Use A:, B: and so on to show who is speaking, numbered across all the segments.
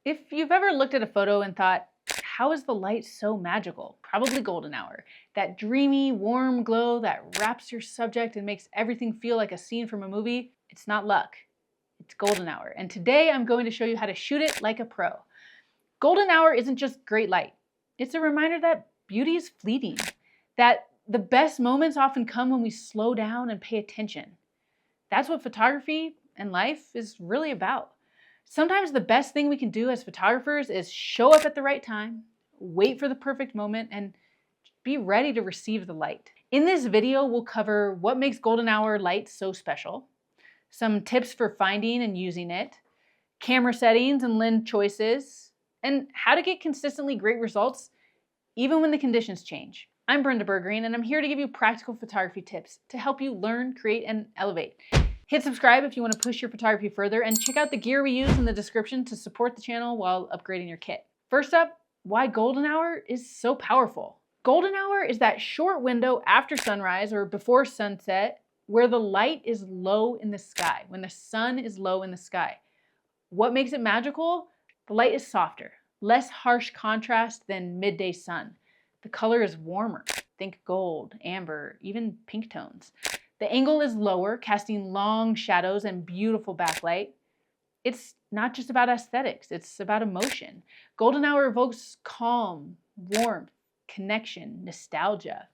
A: If you've ever looked at a photo and thought, how is the light so magical? Probably golden hour. That dreamy, warm glow that wraps your subject and makes everything feel like a scene from a movie. It's not luck. It's golden hour. And today I'm going to show you how to shoot it like a pro. Golden hour isn't just great light. It's a reminder that beauty is fleeting. That the best moments often come when we slow down and pay attention. That's what photography and life is really about. Sometimes the best thing we can do as photographers is show up at the right time, wait for the perfect moment, and be ready to receive the light. In this video, we'll cover what makes golden hour light so special, some tips for finding and using it, camera settings and lens choices, and how to get consistently great results even when the conditions change. I'm Brenda Bergreen, and I'm here to give you practical photography tips to help you learn, create, and elevate. Hit subscribe if you want to push your photography further, and check out the gear we use in the description to support the channel while upgrading your kit. First up, why golden hour is so powerful. Golden hour is that short window after sunrise or before sunset where the light is low in the sky, when the sun is low in the sky. What makes it magical? The light is softer, less harsh contrast than midday sun. The color is warmer. Think gold, amber, even pink tones. The angle is lower, casting long shadows and beautiful backlight. It's not just about aesthetics, it's about emotion. Golden hour evokes calm, warmth, connection, nostalgia.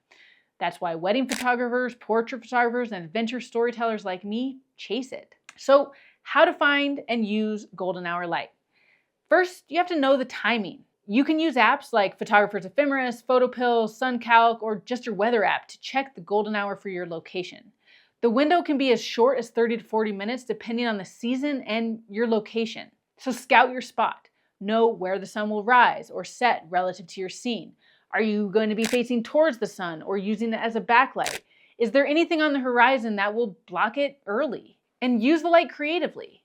A: That's why wedding photographers, portrait photographers, and adventure storytellers like me chase it. So, how to find and use golden hour light? First, you have to know the timing. You can use apps like Photographer's Ephemeris, PhotoPills, SunCalc, or just your weather app to check the golden hour for your location. The window can be as short as 30 to 40 minutes depending on the season and your location. So scout your spot. Know where the sun will rise or set relative to your scene. Are you going to be facing towards the sun or using it as a backlight? Is there anything on the horizon that will block it early? And use the light creatively.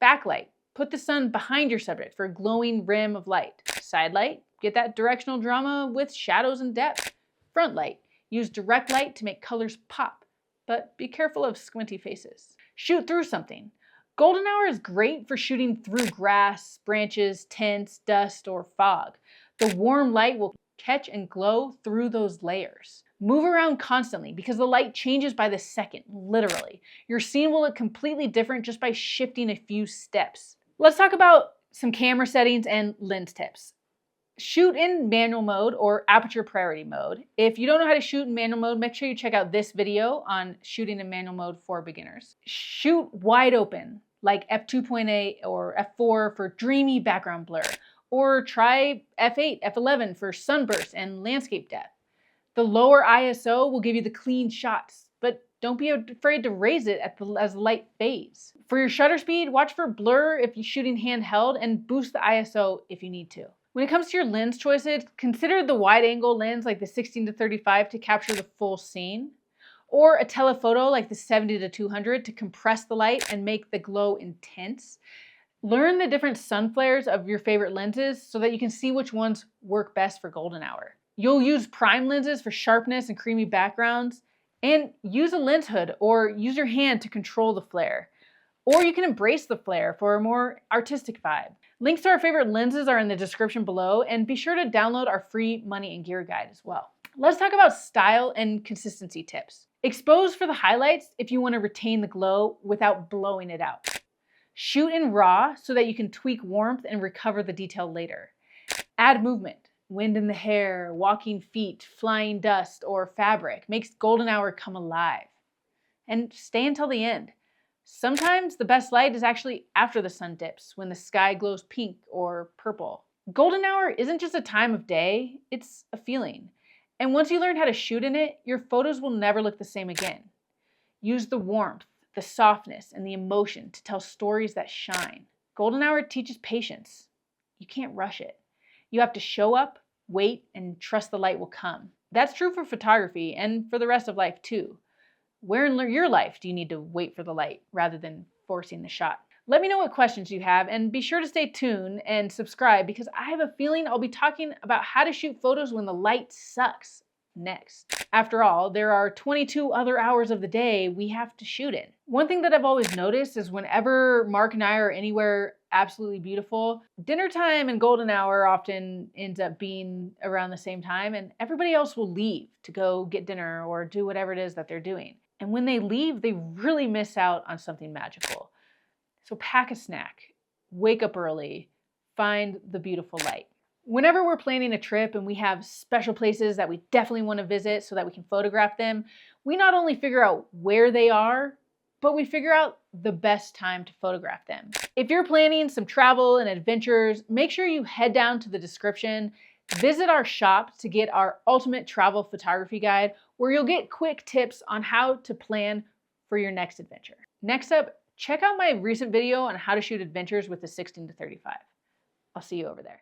A: Backlight. Put the sun behind your subject for a glowing rim of light. Sidelight, get that directional drama with shadows and depth. Front light, use direct light to make colors pop, but be careful of squinty faces. Shoot through something. Golden hour is great for shooting through grass, branches, tents, dust, or fog. The warm light will catch and glow through those layers. Move around constantly because the light changes by the second, literally. Your scene will look completely different just by shifting a few steps. Let's talk about some camera settings and lens tips. Shoot in manual mode or aperture priority mode. If you don't know how to shoot in manual mode, make sure you check out this video on shooting in manual mode for beginners. Shoot wide open, like f2.8 or f4 for dreamy background blur, or try f8, f11 for sunburst and landscape depth. The lower ISO will give you the clean shots, but don't be afraid to raise it as the light fades. For your shutter speed, watch for blur if you're shooting handheld and boost the ISO if you need to. When it comes to your lens choices, consider the wide angle lens like the 16 to 35 to capture the full scene, or a telephoto like the 70 to 200 to compress the light and make the glow intense. Learn the different sun flares of your favorite lenses so that you can see which ones work best for golden hour. You'll use prime lenses for sharpness and creamy backgrounds, and use a lens hood or use your hand to control the flare. Or you can embrace the flare for a more artistic vibe. Links to our favorite lenses are in the description below, and be sure to download our free money and gear guide as well. Let's talk about style and consistency tips. Expose for the highlights if you want to retain the glow without blowing it out. Shoot in RAW so that you can tweak warmth and recover the detail later. Add movement. Wind in the hair, walking feet, flying dust, or fabric makes golden hour come alive. And stay until the end. Sometimes the best light is actually after the sun dips, when the sky glows pink or purple. Golden hour isn't just a time of day, it's a feeling. And once you learn how to shoot in it, your photos will never look the same again. Use the warmth, the softness, and the emotion to tell stories that shine. Golden hour teaches patience. You can't rush it. You have to show up, wait, and trust the light will come. That's true for photography and for the rest of life too. Where in your life do you need to wait for the light rather than forcing the shot? Let me know what questions you have, and be sure to stay tuned and subscribe because I have a feeling I'll be talking about how to shoot photos when the light sucks next. After all, there are 22 other hours of the day we have to shoot in. One thing that I've always noticed is whenever Mark and I are anywhere absolutely beautiful. Dinner time and golden hour often ends up being around the same time, and everybody else will leave to go get dinner or do whatever it is that they're doing. And when they leave, they really miss out on something magical. So pack a snack, wake up early, find the beautiful light. Whenever we're planning a trip and we have special places that we definitely want to visit so that we can photograph them, we not only figure out where they are, but we figure out the best time to photograph them. If you're planning some travel and adventures, make sure you head down to the description, visit our shop to get our ultimate travel photography guide, where you'll get quick tips on how to plan for your next adventure. Next up, check out my recent video on how to shoot adventures with the 16-35. I'll see you over there.